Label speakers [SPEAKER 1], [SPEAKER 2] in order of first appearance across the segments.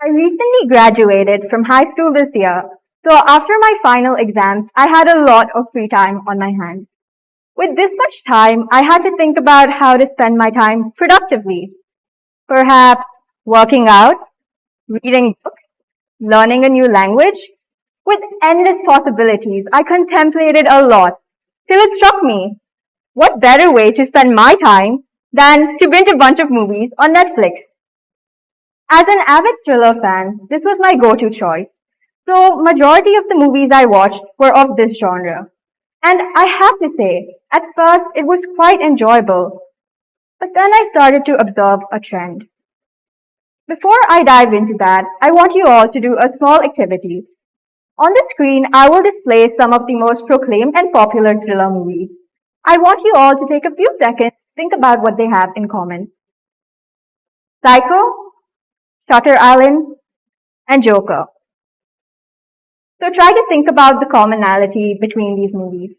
[SPEAKER 1] I recently graduated from high school this year, so after my final exams, I had a lot of free time on my hands. With this much time, I had to think about how to spend my time productively. Perhaps working out, reading books, learning a new language. With endless possibilities, I contemplated a lot till it struck me. What better way to spend my time than to binge a bunch of movies on Netflix? As an avid thriller fan, this was my go-to choice. So majority of the movies I watched were of this genre. And I have to say, at first it was quite enjoyable, but then I started to observe a trend. Before I dive into that, I want you all to do a small activity. On the screen, I will display some of the most proclaimed and popular thriller movies. I want you all to take a few seconds to think about what they have in common. Psycho, Shutter Island, and Joker. So try to think about the commonality between these movies.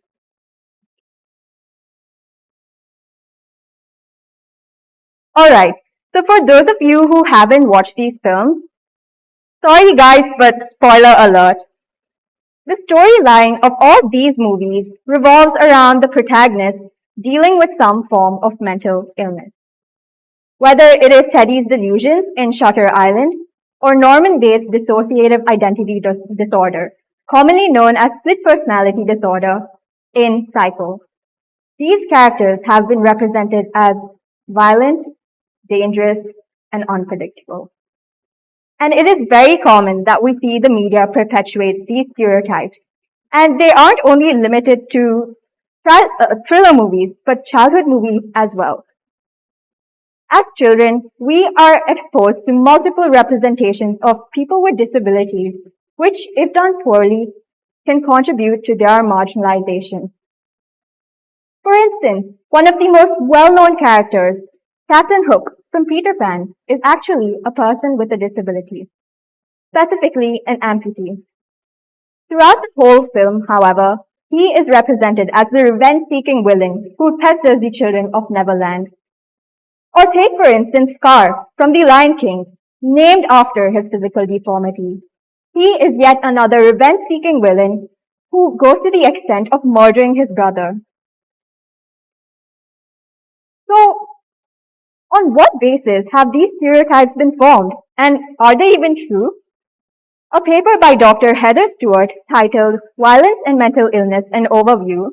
[SPEAKER 1] Alright, so for those of you who haven't watched these films, sorry guys, but spoiler alert. The storyline of all these movies revolves around the protagonist dealing with some form of mental illness. Whether it is Teddy's delusions in Shutter Island or Norman Bates' dissociative identity disorder, commonly known as split personality disorder in Psycho. These characters have been represented as violent, dangerous, and unpredictable. And it is very common that we see the media perpetuate these stereotypes. And they aren't only limited to thriller movies, but childhood movies as well. As children, we are exposed to multiple representations of people with disabilities, which, if done poorly, can contribute to their marginalization. For instance, one of the most well-known characters, Captain Hook from Peter Pan, is actually a person with a disability, specifically an amputee. Throughout the whole film, however, he is represented as the revenge-seeking villain who pesters the children of Neverland. Or take, for instance, Scar from The Lion King, named after his physical deformity. He is yet another revenge-seeking villain who goes to the extent of murdering his brother. So, on what basis have these stereotypes been formed, and are they even true? A paper by Dr. Heather Stewart titled Violence and Mental Illness: An Overview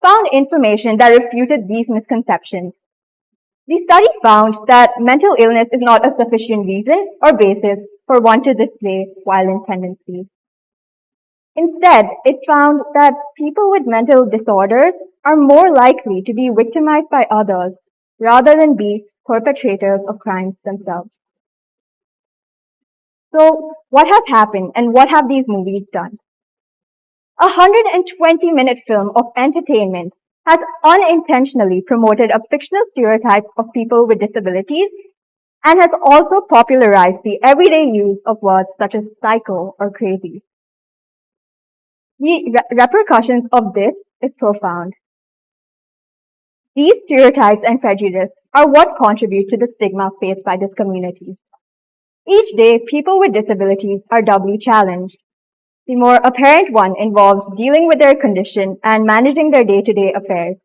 [SPEAKER 1] found information that refuted these misconceptions. The study found that mental illness is not a sufficient reason or basis for one to display violent tendencies. Instead, it found that people with mental disorders are more likely to be victimized by others rather than be perpetrators of crimes themselves. So, what has happened and what have these movies done? A 120-minute film of entertainment has unintentionally promoted a fictional stereotype of people with disabilities and has also popularized the everyday use of words such as psycho or crazy. The repercussions of this is profound. These stereotypes and prejudice are what contribute to the stigma faced by this community. Each day, people with disabilities are doubly challenged. The more apparent one involves dealing with their condition and managing their day-to-day affairs.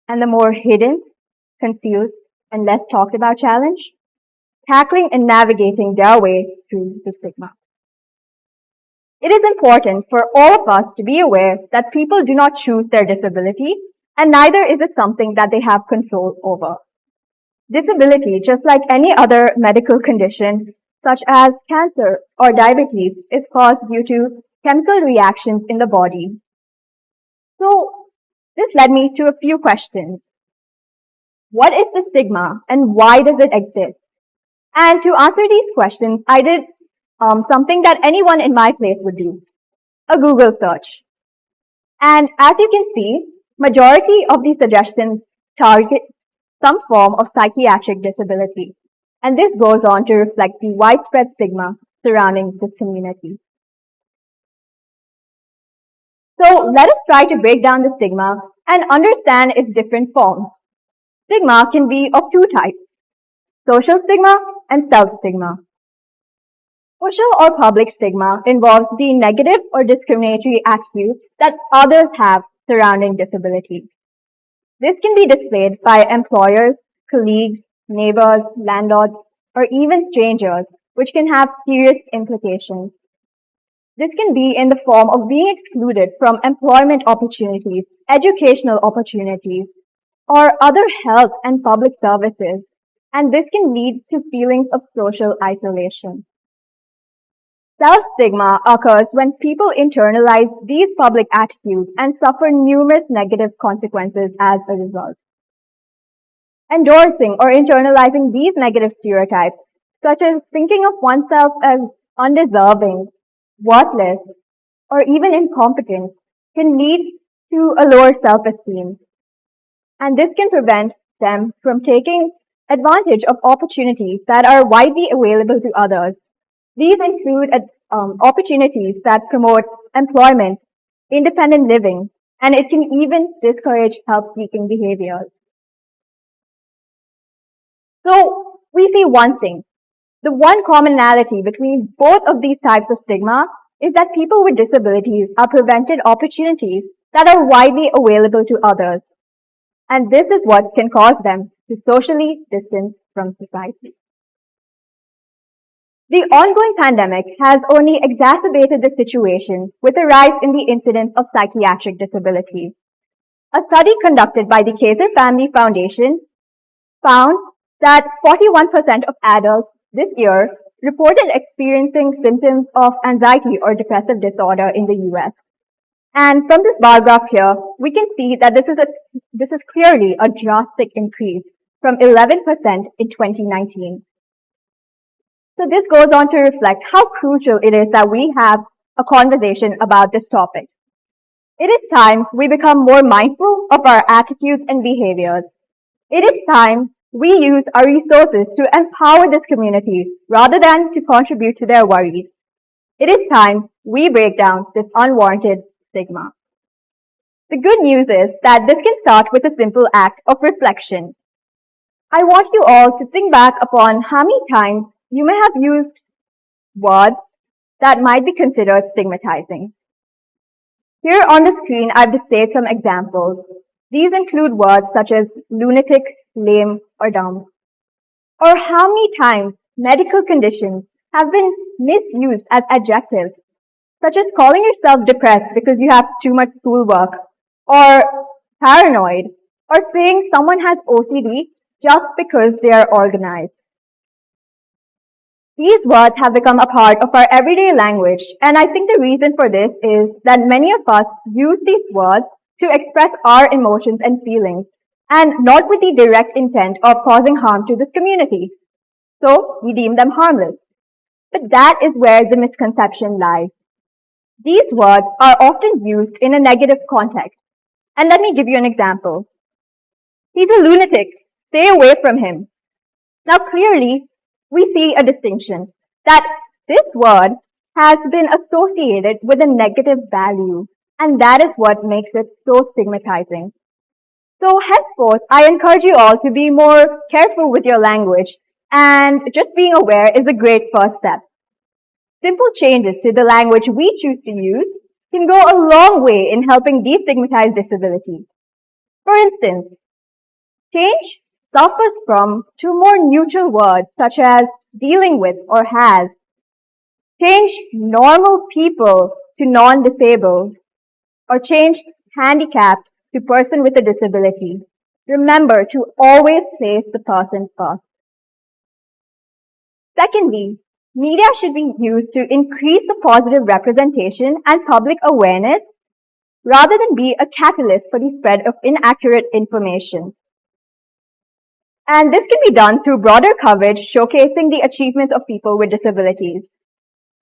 [SPEAKER 1] And the more hidden, confused, and less talked about challenge, tackling and navigating their way through the stigma. It is important for all of us to be aware that people do not choose their disability, and neither is it something that they have control over. Disability, just like any other medical condition, such as cancer or diabetes, is caused due to chemical reactions in the body. So, this led me to a few questions. What is the stigma and why does it exist? And to answer these questions, I did something that anyone in my place would do, a Google search. And as you can see, majority of the suggestions target some form of psychiatric disability. And this goes on to reflect the widespread stigma surrounding this community. So let us try to break down the stigma and understand its different forms. Stigma can be of two types, social stigma and self-stigma. Social or public stigma involves the negative or discriminatory attributes that others have surrounding disability. This can be displayed by employers, colleagues, neighbors, landlords, or even strangers, which can have serious implications. This can be in the form of being excluded from employment opportunities, educational opportunities, or other health and public services, and this can lead to feelings of social isolation. Self-stigma occurs when people internalize these public attitudes and suffer numerous negative consequences as a result. Endorsing or internalizing these negative stereotypes, such as thinking of oneself as undeserving, worthless, or even incompetent, can lead to a lower self-esteem. And this can prevent them from taking advantage of opportunities that are widely available to others. These include opportunities that promote employment, independent living, and it can even discourage help-seeking behaviors. So we see one thing. The one commonality between both of these types of stigma is that people with disabilities are prevented opportunities that are widely available to others. And this is what can cause them to socially distance from society. The ongoing pandemic has only exacerbated the situation with a rise in the incidence of psychiatric disabilities. A study conducted by the Kaiser Family Foundation found that 41% of adults this year reported experiencing symptoms of anxiety or depressive disorder in the US. And from this bar graph here, we can see that this is clearly a drastic increase from 11% in 2019. So this goes on to reflect how crucial it is that we have a conversation about this topic. It is time we become more mindful of our attitudes and behaviors. It is time we use our resources to empower this community rather than to contribute to their worries. It is time we break down this unwarranted stigma. The good news is that this can start with a simple act of reflection. I want you all to think back upon how many times you may have used words that might be considered stigmatizing. Here on the screen, I've displayed some examples. These include words such as lunatic, lame, or dumb. Or how many times medical conditions have been misused as adjectives, such as calling yourself depressed because you have too much schoolwork, or paranoid, or saying someone has OCD just because they are organized. These words have become a part of our everyday language, and I think the reason for this is that many of us use these words to express our emotions and feelings, and not with the direct intent of causing harm to this community. So we deem them harmless. But that is where the misconception lies. These words are often used in a negative context. And let me give you an example. He's a lunatic. Stay away from him. Now clearly, we see a distinction that this word has been associated with a negative value, and that is what makes it so stigmatizing. So henceforth, I encourage you all to be more careful with your language, and just being aware is a great first step. Simple changes to the language we choose to use can go a long way in helping destigmatize disability. For instance, change suffers from to more neutral words such as dealing with or has. Change normal people to non-disabled, or change handicapped to person with a disability. Remember to always place the person first. Secondly, media should be used to increase the positive representation and public awareness rather than be a catalyst for the spread of inaccurate information. And this can be done through broader coverage showcasing the achievements of people with disabilities.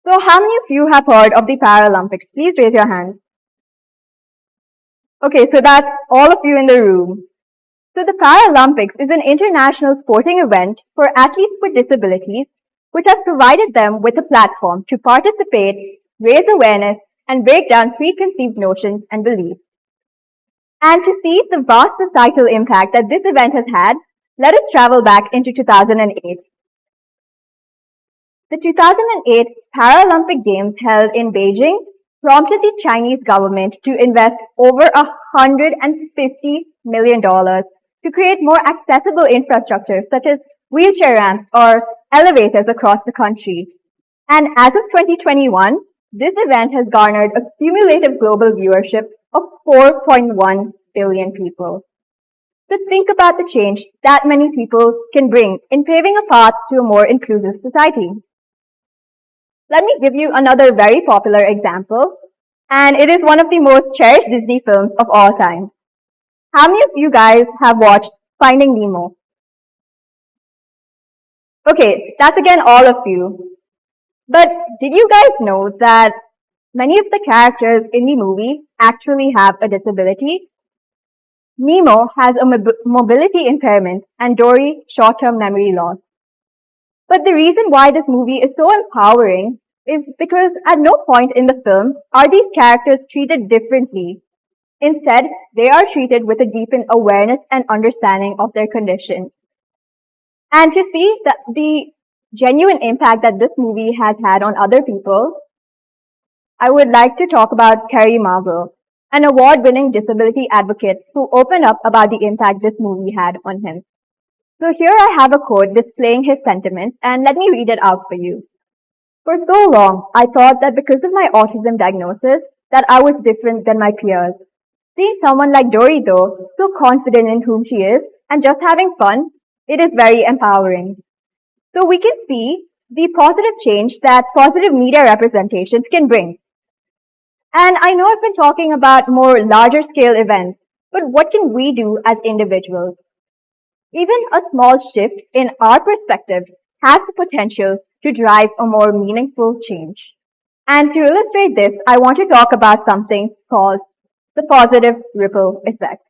[SPEAKER 1] So how many of you have heard of the Paralympics? Please raise your hands. Okay, so that's all of you in the room. So the Paralympics is an international sporting event for athletes with disabilities, which has provided them with a platform to participate, raise awareness, and break down preconceived notions and beliefs. And to see the vast societal impact that this event has had, let us travel back into 2008. The 2008 Paralympic Games held in Beijing prompted the Chinese government to invest over $150 million to create more accessible infrastructure such as wheelchair ramps or elevators across the country. And as of 2021, this event has garnered a cumulative global viewership of 4.1 billion people. So think about the change that many people can bring in paving a path to a more inclusive society. Let me give you another very popular example, and it is one of the most cherished Disney films of all time. How many of you guys have watched Finding Nemo? Okay, that's again all of you. But did you guys know that many of the characters in the movie actually have a disability? Nemo has a mobility impairment and Dory short-term memory loss. But the reason why this movie is so empowering is because at no point in the film are these characters treated differently. Instead, they are treated with a deepened awareness and understanding of their condition. And to see the genuine impact that this movie has had on other people, I would like to talk about Kerry Marvel, an award-winning disability advocate who opened up about the impact this movie had on him. So here I have a quote displaying his sentiments, and let me read it out for you. For so long, I thought that because of my autism diagnosis, that I was different than my peers. Seeing someone like Dory, though, so confident in whom she is and just having fun, it is very empowering. So we can see the positive change that positive media representations can bring. And I know I've been talking about more larger scale events, but what can we do as individuals? Even a small shift in our perspective has the potential to drive a more meaningful change. And to illustrate this, I want to talk about something called the positive ripple effect.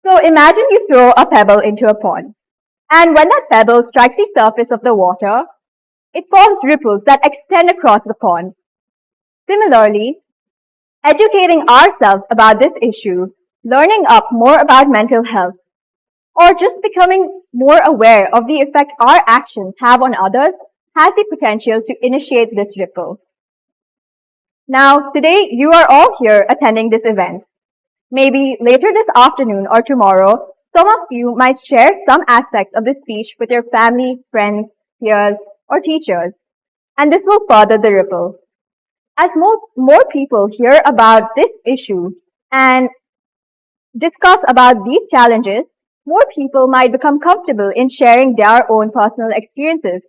[SPEAKER 1] So imagine you throw a pebble into a pond. And when that pebble strikes the surface of the water, it forms ripples that extend across the pond. Similarly, educating ourselves about this issue, learning up more about mental health, or just becoming more aware of the effect our actions have on others has the potential to initiate this ripple. Now, today you are all here attending this event. Maybe later this afternoon or tomorrow, some of you might share some aspects of the speech with your family, friends, peers, or teachers, and this will further the ripple. As more people hear about this issue and discuss about these challenges, more people might become comfortable in sharing their own personal experiences.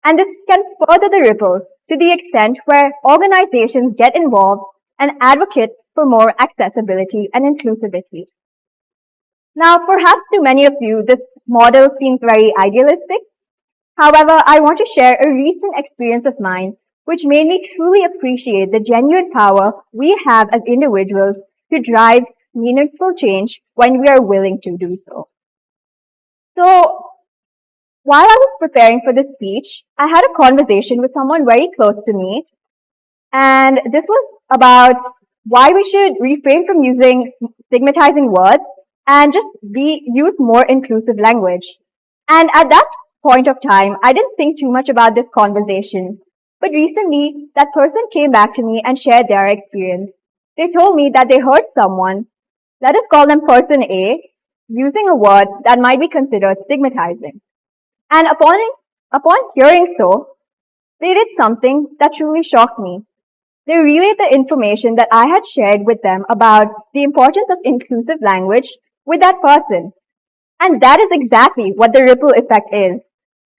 [SPEAKER 1] And this can further the ripple to the extent where organizations get involved and advocate for more accessibility and inclusivity. Now, perhaps to many of you, this model seems very idealistic. However, I want to share a recent experience of mine which made me truly appreciate the genuine power we have as individuals to drive meaningful change when we are willing to do so. So, while I was preparing for this speech, I had a conversation with someone very close to me, and this was about why we should refrain from using stigmatizing words and just use more inclusive language. And at that point of time, I didn't think too much about this conversation. But recently, that person came back to me and shared their experience. They told me that they heard someone, let us call them person A, using a word that might be considered stigmatizing. And upon hearing so, they did something that truly shocked me. They relayed the information that I had shared with them about the importance of inclusive language with that person. And that is exactly what the ripple effect is.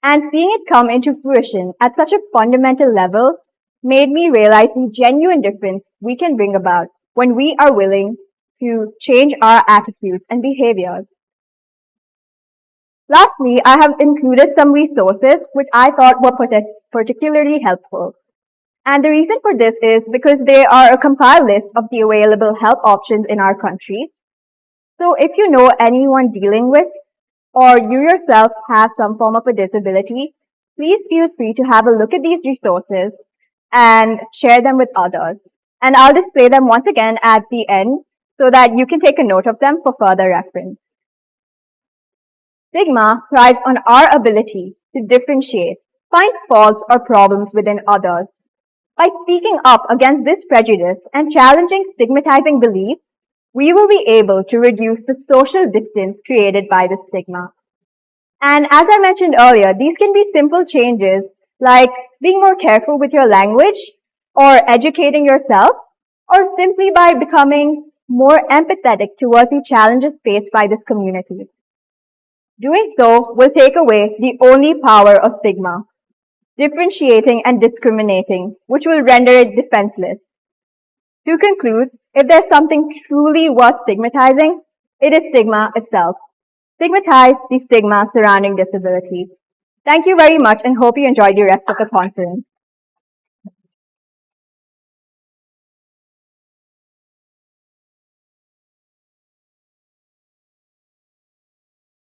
[SPEAKER 1] And seeing it come into fruition at such a fundamental level made me realize the genuine difference we can bring about when we are willing to change our attitudes and behaviors. Lastly, I have included some resources which I thought were particularly helpful. And the reason for this is because they are a compiled list of the available help options in our country. So if you know anyone dealing with or you yourself have some form of a disability, please feel free to have a look at these resources and share them with others. And I'll display them once again at the end so that you can take a note of them for further reference. Stigma thrives on our ability to differentiate find faults or problems within others. By speaking up against this prejudice and challenging stigmatizing beliefs, we will be able to reduce the social distance created by the stigma. And as I mentioned earlier, these can be simple changes like being more careful with your language or educating yourself or simply by becoming more empathetic towards the challenges faced by this community. Doing so will take away the only power of stigma, differentiating and discriminating, which will render it defenseless. To conclude, if there's something truly worth stigmatizing, it is stigma itself. Stigmatize the stigma surrounding disability. Thank you very much and hope you enjoyed the rest of the conference.